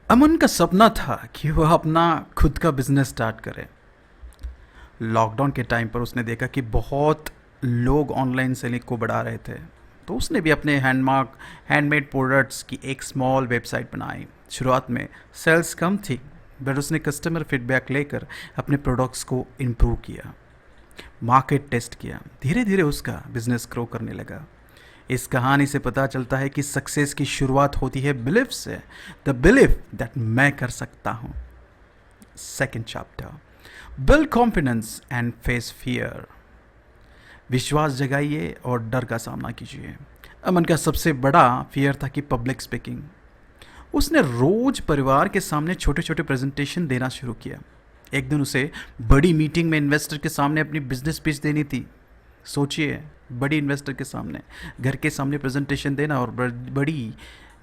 अमन का सपना था कि वह अपना खुद का बिजनेस स्टार्ट करे। लॉकडाउन के टाइम पर उसने देखा कि बहुत लोग ऑनलाइन सेलिंग को बढ़ा रहे थे, तो उसने भी अपने हैंडमेड प्रोडक्ट्स की एक स्मॉल वेबसाइट बनाई। शुरुआत में सेल्स कम थी, बट उसने कस्टमर फीडबैक लेकर अपने प्रोडक्ट्स को इम्प्रूव किया, मार्केट टेस्ट किया। धीरे धीरे उसका बिजनेस ग्रो करने लगा। इस कहानी से पता चलता है कि सक्सेस की शुरुआत होती है बिलीफ से। द बिलीफ दैट मैं कर सकता हूँ। Second chapter, build confidence and face fear. विश्वास जगाइए और डर का सामना कीजिए। अमन का सबसे बड़ा फियर था कि पब्लिक स्पीकिंग। उसने रोज परिवार के सामने छोटे छोटे प्रेजेंटेशन देना शुरू किया। एक दिन उसे बड़ी मीटिंग में इन्वेस्टर के सामने अपनी बिजनेस पिच देनी थी। सोचिए, बड़ी इन्वेस्टर के सामने, घर के सामने प्रेजेंटेशन देना और बड़ी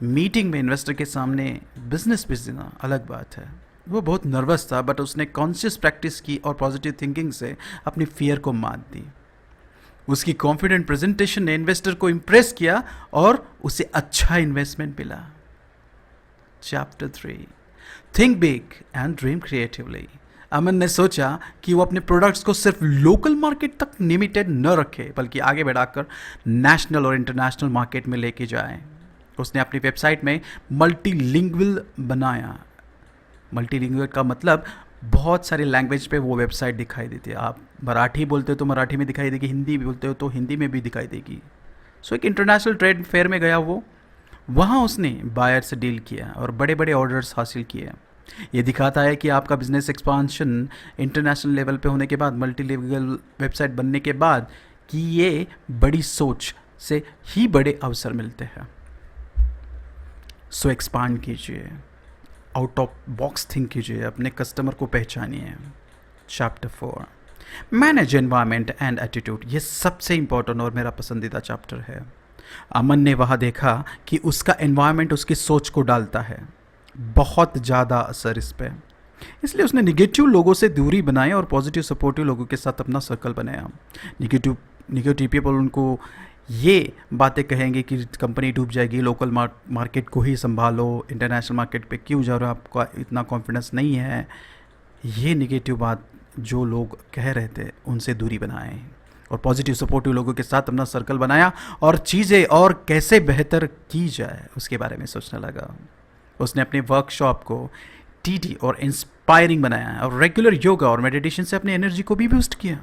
मीटिंग में इन्वेस्टर के सामने बिजनेस पिच देना अलग बात है। वो बहुत नर्वस था, बट उसने कॉन्शियस प्रैक्टिस की और पॉजिटिव थिंकिंग से अपनी फियर को मात दी। उसकी कॉन्फिडेंट प्रेजेंटेशन ने इन्वेस्टर को इम्प्रेस किया और उसे अच्छा इन्वेस्टमेंट मिला। Chapter 3, think big and dream creatively. Aman ने सोचा कि वो अपने प्रोडक्ट्स को सिर्फ लोकल मार्केट तक लिमिटेड न रखे, बल्कि आगे बढ़ाकर नेशनल और इंटरनेशनल मार्केट में लेके जाए। उसने अपनी वेबसाइट में मल्टीलिंगुअल बनाया। मल्टीलिंगुअल का मतलब बहुत सारे लैंग्वेज पे वो वेबसाइट दिखाई देती है। आप मराठी बोलते हो तो मराठी में दिखाई देगी, हिंदी भी बोलते हो तो हिंदी में भी दिखाई देगी। सो एक इंटरनेशनल ट्रेड फेयर में गया वो, वहाँ उसने बायर से डील किया और बड़े बड़े ऑर्डर्स हासिल किए। ये दिखाता है कि आपका बिजनेस एक्सपांशन इंटरनेशनल लेवल पे होने के बाद, मल्टी लेवल वेबसाइट बनने के बाद, कि ये बड़ी सोच से ही बड़े अवसर मिलते हैं। सो एक्सपांड कीजिए, आउट ऑफ बॉक्स थिंक कीजिए, अपने कस्टमर को पहचानिए। Chapter 4, manage environment and attitude. ये सबसे इंपॉर्टेंट और मेरा पसंदीदा चैप्टर है। अमन ने वहाँ देखा कि उसका एनवायरनमेंट उसकी सोच को डालता है बहुत ज़्यादा असर इस पर। इसलिए उसने निगेटिव लोगों से दूरी बनाई और पॉजिटिव सपोर्टिव लोगों के साथ अपना सर्कल बनाया। निगेटिव पीपल उनको ये बातें कहेंगे कि कंपनी डूब जाएगी, लोकल मार्केट को ही संभालो, इंटरनेशनल मार्केट पे क्यों जा रहे हो, आपका इतना कॉन्फिडेंस नहीं है। ये निगेटिव बात जो लोग कह रहे थे उनसे दूरी बनाएं और पॉजिटिव सपोर्टिव लोगों के साथ अपना सर्कल बनाया और चीज़ें और कैसे बेहतर की जाए उसके बारे में सोचने लगा। उसने अपने वर्कशॉप को टीटी और इंस्पायरिंग बनाया और रेगुलर योगा और मेडिटेशन से अपनी एनर्जी को भी बूस्ट किया।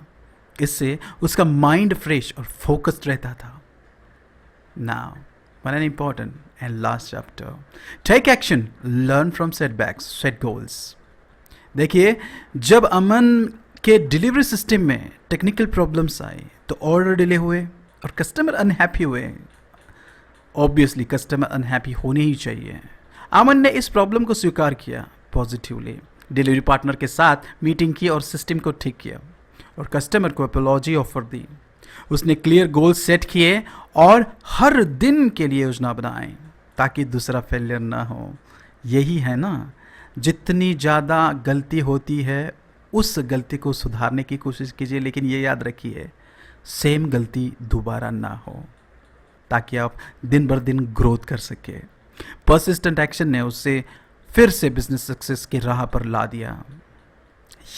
इससे उसका माइंड फ्रेश और फोकस्ड रहता था। Now one an important and last chapter, take action, learn from setbacks, set goals. देखिए, जब अमन के डिलीवरी सिस्टम में टेक्निकल प्रॉब्लम्स आए तो ऑर्डर डिले हुए और कस्टमर अनहैप्पी हुए। ऑब्वियसली कस्टमर अनहैप्पी होने ही चाहिए। अमन ने इस प्रॉब्लम को स्वीकार किया पॉजिटिवली, डिलीवरी पार्टनर के साथ मीटिंग की और सिस्टम को ठीक किया और कस्टमर को अपॉलॉजी ऑफर दी। उसने क्लियर गोल सेट किए और हर दिन के लिए योजना बनाए ताकि दूसरा फेलियर ना हो। यही है ना, जितनी ज़्यादा गलती होती है उस गलती को सुधारने की कोशिश कीजिए, लेकिन ये याद रखिए सेम गलती दोबारा ना हो, ताकि आप दिन भर दिन ग्रोथ कर सके। परसिस्टेंट एक्शन ने उससे फिर से बिजनेस सक्सेस की राह पर ला दिया।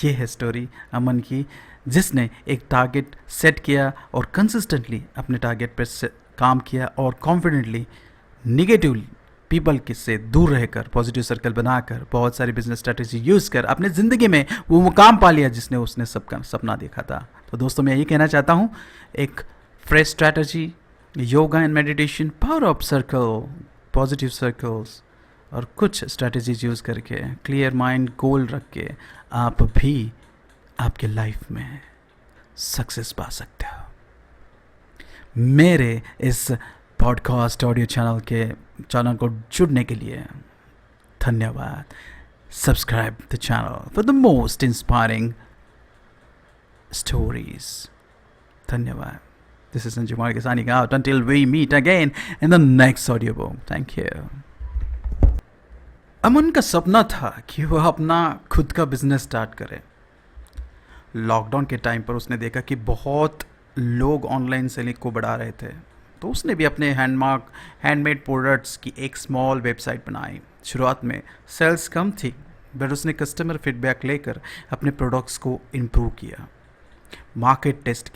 ये है स्टोरी अमन की, जिसने एक टारगेट सेट किया और कंसिस्टेंटली अपने टारगेट पर काम किया और कॉन्फिडेंटली निगेटिव पीपल के से दूर रहकर पॉजिटिव सर्कल बनाकर बहुत सारी बिजनेस स्ट्रेटेजी यूज़ कर अपने ज़िंदगी में वो मुकाम पा लिया जिसने उसने सबका सपना देखा था। तो दोस्तों, मैं यही कहना चाहता हूँ, एक fresh strategy, yoga and meditation, power of circle, positive circles और कुछ स्ट्रैटेजीज यूज़ करके क्लियर माइंड गोल रख के आप भी आपके लाइफ में सक्सेस पा सकते हो। मेरे इस पॉडकास्ट ऑडियो चैनल को जुड़ने के लिए धन्यवाद। Subscribe the channel for the most inspiring stories. धन्यवाद। This is Sanjay Mark signing out until we meet again in the next audio book. Thank you. अमन का सपना था कि वह अपना खुद का बिजनेस स्टार्ट करे। लॉकडाउन के टाइम पर उसने देखा कि बहुत लोग ऑनलाइन सेलिंग को बढ़ा रहे थे, तो उसने भी अपने हैंडमेड प्रोडक्ट्स की एक स्मॉल वेबसाइट बनाई। शुरुआत में सेल्स कम थी, बट उसने कस्टमर फीडबैक लेकर अपने प्रोडक्ट्स को इम्प्रूव किया, मार्केट टेस्ट किया।